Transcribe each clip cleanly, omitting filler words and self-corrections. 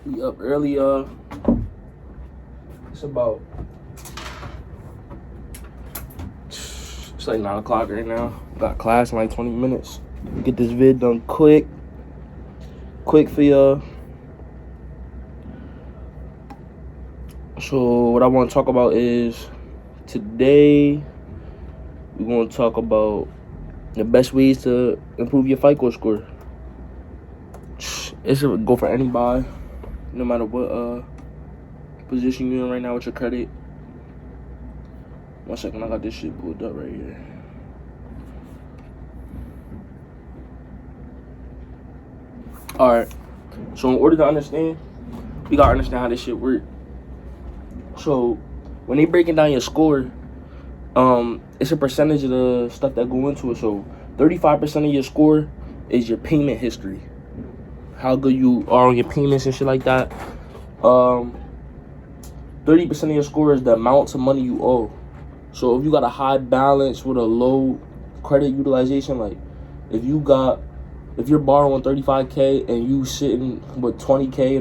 We up early, it's about, it's like 9 o'clock right now. Got class in like 20 minutes. Get this vid done quick for y'all. So what I want to talk about is, today we're going to talk about the best ways to improve your FICO score. It's a go for anybody, no matter what position you're in right now with your credit. 1 second, I got this shit pulled up right here. Alright, so in order to understand, we gotta understand how this shit work. So when they breaking down your score, it's a percentage of the stuff that go into it. So 35% of your score is your payment history, how good you are on your payments and shit like that. 30% of your score is the amount of money you owe. So if you got a high balance with a low credit utilization, like if you're borrowing 35K and you sitting with 20K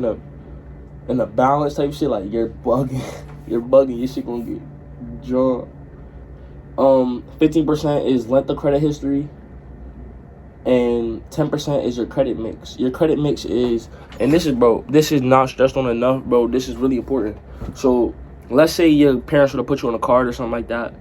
in a balance type shit, like you're bugging. You're bugging. Your shit gonna get drawn. 15% is length of credit history, and 10% is your credit mix. Your credit mix is, and this is not stressed on enough, bro. This is really important. So let's say your parents would have put you on a card or something like that.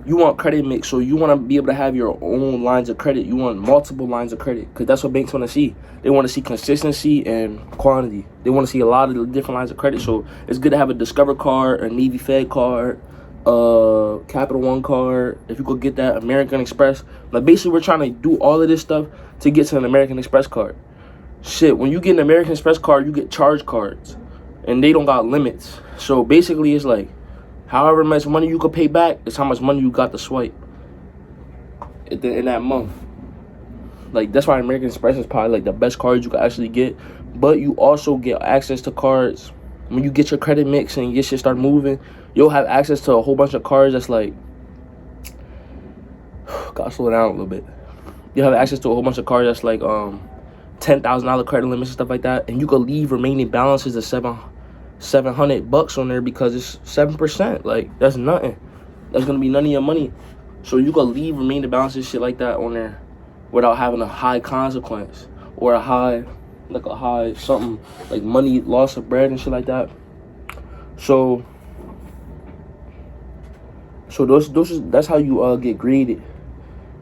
You want credit mix, so you want to be able to have your own lines of credit. You want multiple lines of credit, because that's what banks want to see. They want to see consistency and quantity. They want to see a lot of the different lines of credit. So it's good to have a Discover card, a Navy Fed card, Capital One card. If you could get that, American Express. Like basically, we're trying to do all of this stuff to get to an American Express card. Shit, when you get an American Express card, you get charge cards, and they don't got limits. So basically, it's like, however much money you could pay back is how much money you got to swipe in that month. Like, that's why American Express is probably like the best cards you could actually get. But you also get access to cards when you get your credit mix and your shit start moving. You'll have access to a whole bunch of cards that's like, gotta slow down a little bit. You'll have access to a whole bunch of cards that's like $10,000 credit limits and stuff like that, and you could leave remaining balances of $700 on there, because it's 7%. Like, that's nothing. That's gonna be none of your money. So you could leave remaining balances, shit like that, on there without having a high consequence or a high something like money loss of bread and shit like that. So that's how you get graded.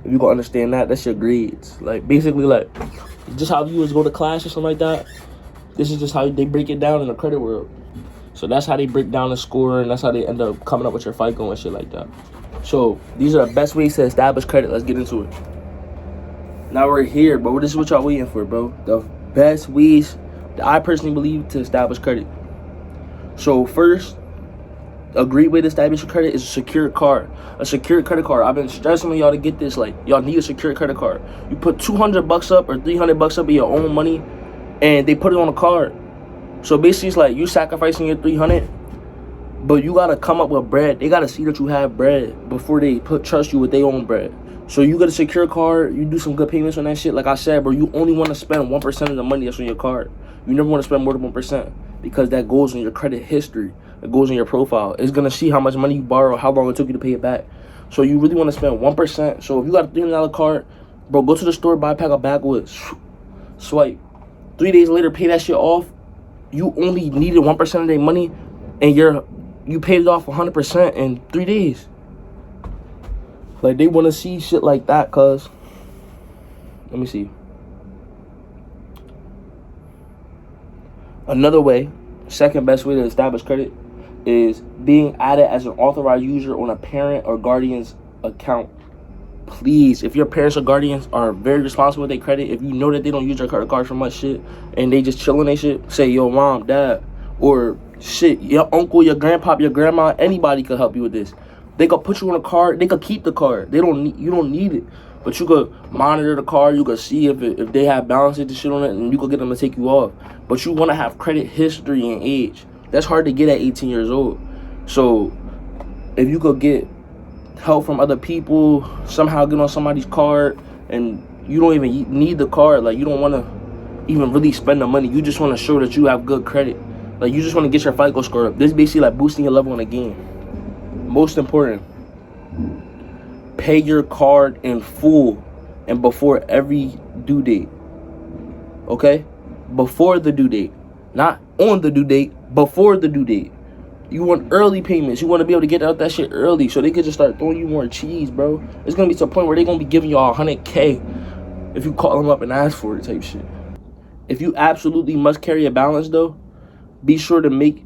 If you gonna understand that, that's your grades. Like basically, like just how viewers go to class or something like that. This is just how they break it down in the credit world. So that's how they break down the score, and that's how they end up coming up with your FICO and shit like that. So these are the best ways to establish credit. Let's get into it. Now we're here, bro. This is what y'all waiting for, bro. The best ways that I personally believe to establish credit. So first, a great way to establish your credit is a secured card. A secured credit card. I've been stressing on y'all to get this. Like, y'all need a secured credit card. You put $200 up or $300 up of your own money, and they put it on a card. So basically, it's like you sacrificing your $300, but you gotta come up with bread. They gotta see that you have bread before they trust you with their own bread. So you get a secure card, you do some good payments on that shit. Like I said, bro, you only want to spend 1% of the money that's on your card. You never want to spend more than 1%, because that goes in your credit history. It goes in your profile. It's gonna see how much money you borrow, how long it took you to pay it back. So you really want to spend 1%. So if you got a $300 card, bro, go to the store, buy a pack of backwoods, swipe. 3 days later, pay that shit off. You only needed 1% of their money, and you paid it off 100% in 3 days. Like, they want to see shit like that, cuz. Let me see. Another way, second best way to establish credit, is being added as an authorized user on a parent or guardian's account. Please, if your parents or guardians are very responsible with their credit, if you know that they don't use their credit card for much shit, and they just chilling their shit, say, yo, mom, dad, or shit, your uncle, your grandpa, your grandma, anybody could help you with this. They could put you on a card. They could keep the card. You don't need it. But you could monitor the card. You could see if they have balances and shit on it, and you could get them to take you off. But you want to have credit history and age. That's hard to get at 18 years old. So if you could get help from other people, somehow get on somebody's card, and you don't even need the card. Like, you don't want to even really spend the money. You just want to show that you have good credit. Like, you just want to get your FICO score up. This is basically like boosting your level in the game. Most important, pay your card in full and before every due date. Okay? Before the due date. Not on the due date, before the due date. You want early payments. You want to be able to get out that shit early so they could just start throwing you more cheese, bro. It's going to be to a point where they're going to be giving you all $100K if you call them up and ask for it type shit. If you absolutely must carry a balance, though, be sure to make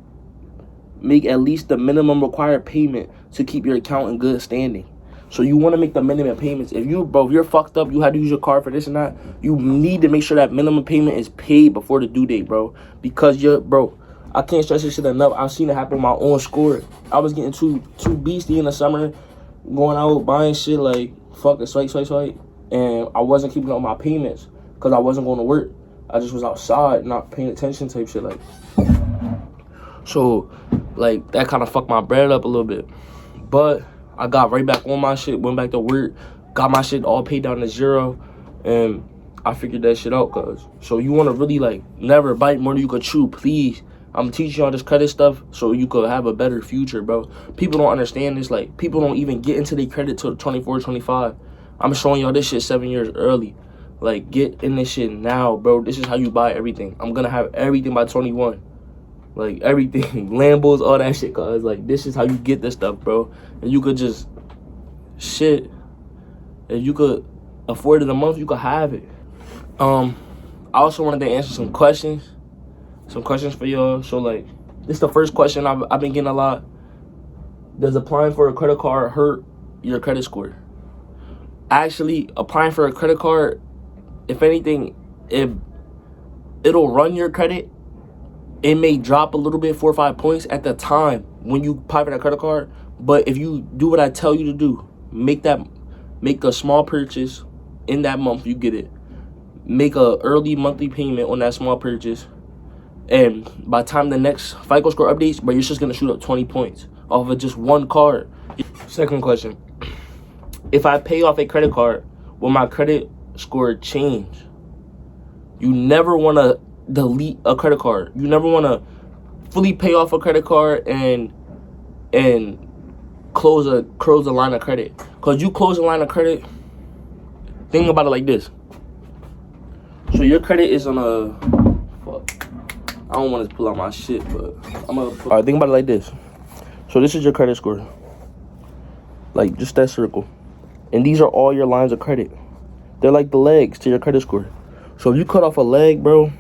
at least the minimum required payment to keep your account in good standing. So you want to make the minimum payments. If you're fucked up, you had to use your card for this and that, you need to make sure that minimum payment is paid before the due date, bro. Because I can't stress this shit enough. I've seen it happen with my own score. I was getting too beastie in the summer, going out buying shit like fucking swipe, and I wasn't keeping up my payments because I wasn't going to work. I just was outside, not paying attention type shit like. So, like, that kind of fucked my bread up a little bit. But I got right back on my shit, went back to work, got my shit all paid down to zero, and I figured that shit out, cuz. So you want to really, like, never bite more than you could chew, please. I'm teaching y'all this credit stuff so you could have a better future, bro. People don't understand this. Like, people don't even get into their credit till 24, 25. I'm showing y'all this shit 7 years early. Like, get in this shit now, bro. This is how you buy everything. I'm going to have everything by 21. Like, everything. Lambos, all that shit, cuz. Like, this is how you get this stuff, bro. And you could just, shit. If you could afford it a month, you could have it. I also wanted to answer some questions. Some questions for y'all. So, like, this is the first question I've been getting a lot. Does applying for a credit card hurt your credit score? Actually, applying for a credit card, if anything, it'll run your credit. It may drop a little bit, 4 or 5 points at the time when you apply for that credit card. But if you do what I tell you to do, make a small purchase in that month you get it. Make a early monthly payment on that small purchase. And by the time the next FICO score updates, bro, you're just going to shoot up 20 points off of just one card. Second question. If I pay off a credit card, will my credit score change? You never want to delete a credit card. You never want to fully pay off a credit card and close a line of credit. Because you close a line of credit, think about it like this. So your credit is on a... Fuck. I don't want to pull out my shit, but I'm going to... Alright, think about it like this. So this is your credit score. Like, just that circle. And these are all your lines of credit. They're like the legs to your credit score. So if you cut off a leg, bro,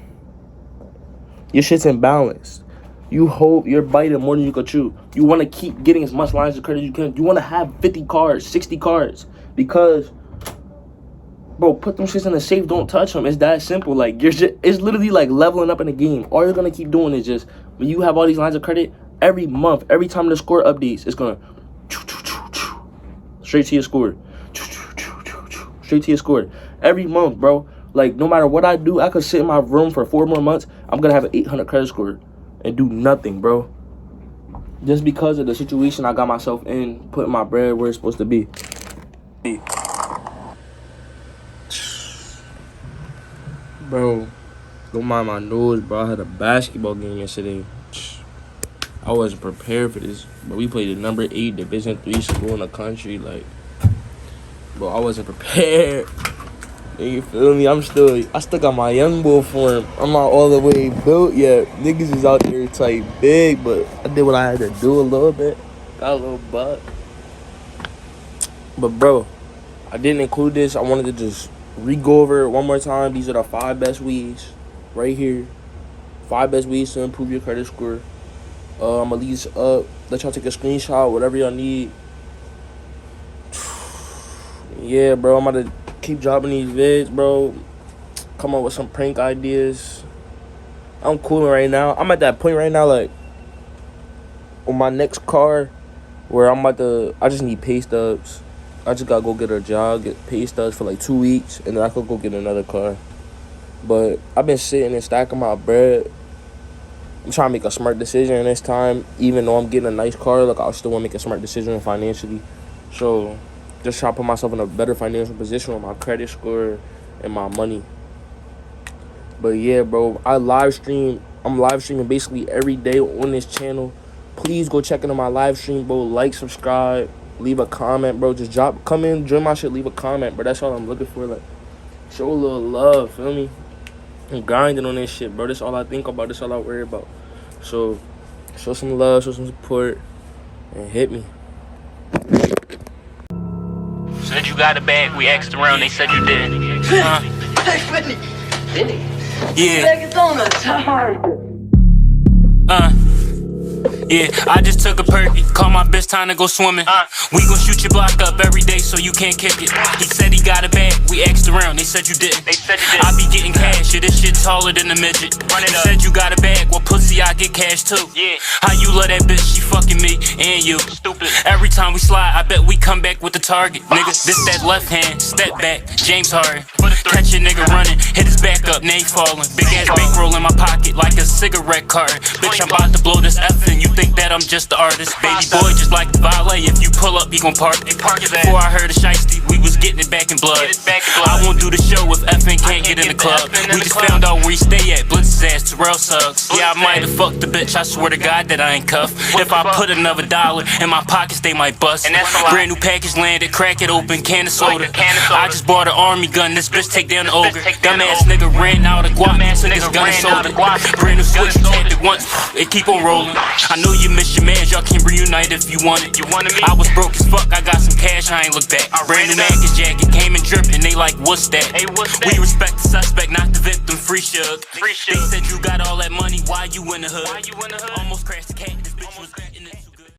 your shit's imbalanced. You hope you're biting more than you could chew. You want to keep getting as much lines of credit as you can. You want to have 50 cards, 60 cards. Because, bro, put them shits in the safe. Don't touch them. It's that simple. Like, it's literally like leveling up in the game. All you're going to keep doing is just, when you have all these lines of credit, every month, every time the score updates, it's going to straight to your score. Straight to your score. Every month, bro. Like, no matter what I do, I could sit in my room for 4 more months. I'm going to have an 800 credit score and do nothing, bro. Just because of the situation I got myself in, putting my bread where it's supposed to be. Bro, don't mind my nose, bro. I had a basketball game yesterday. I wasn't prepared for this. But we played the number 8 Division III school in the country. Like, bro, I wasn't prepared. You feel me? I still got my young boy form. I'm not all the way built yet. Niggas is out there type big, but I did what I had to do a little bit. Got a little buck. But bro, I didn't include this. I wanted to just re-go over it one more time. These are the 5 best ways right here. 5 best ways to improve your credit score. I'm gonna leave this up. Let y'all take a screenshot, whatever y'all need. Yeah, bro, I'm about to keep dropping these vids, bro. Come up with some prank ideas. I'm cooling right now. I'm at that point right now, like, on my next car, where I just need pay stubs. I just gotta go get a job, get pay stubs for like 2 weeks, and then I could go get another car. But I've been sitting and stacking my bread. I'm trying to make a smart decision this time. Even though I'm getting a nice car, like, I still want to make a smart decision financially. So just try to put myself in a better financial position with my credit score and my money. But yeah, bro, I'm live streaming basically every day on this channel. Please go check into my live stream, bro. Like, subscribe, leave a comment, bro. Just come in, join my shit, leave a comment, bro. That's all I'm looking for. Like, show a little love, feel me? I'm grinding on this shit, bro. That's all I think about. That's all I worry about. So, show some love, show some support, and hit me. Said you got a bag, we asked around, they said you did. Yeah, I just took a perky, call my bitch, time to go swimming. We gon' shoot your block up every day so you can't kick it. He said he got a bag, we asked around, they said you didn't. I be getting cash, yeah, this shit taller than a midget. You said you got a bag, well pussy, I get cash too. How you love that bitch, she fucking me and you. Stupid. Every time we slide, I bet we come back with the target. Nigga, this that left hand, step back, James Harden. Catch a nigga running, hit his back up, now he falling. Big ass bankroll in my pocket like a cigarette carton. Bitch, I'm about to blow this F and you think that I'm just the artist. Baby boy just like the valet, if you pull up, he gon' park. Before I heard a shiesty, we was getting it back in blood. I won't do the show if FN can't get in the club. We just found out where he stay at, Blitz's ass, Terrell Suggs. Yeah, I might have fucked the bitch, I swear to God that I ain't cuffed. If I put another dollar in my pockets, they might bust. Brand new package landed, crack it open, can of soda. I just bought an army gun, this bitch take down the ogre. Dumbass nigga ran out of guap, so this gun is soda. Brand new switch, tapped it once, it keep on rolling. I know you miss your mans, y'all can reunite if you want it. I was broke as fuck, I got some cash, I ain't look back. Brand new Mack's jacket, came in drippin', they like, what's that? We respect the suspect, not the victim, free Shug. They said you got all that money, why you in the hood? Almost crashed the cat, this bitch was back.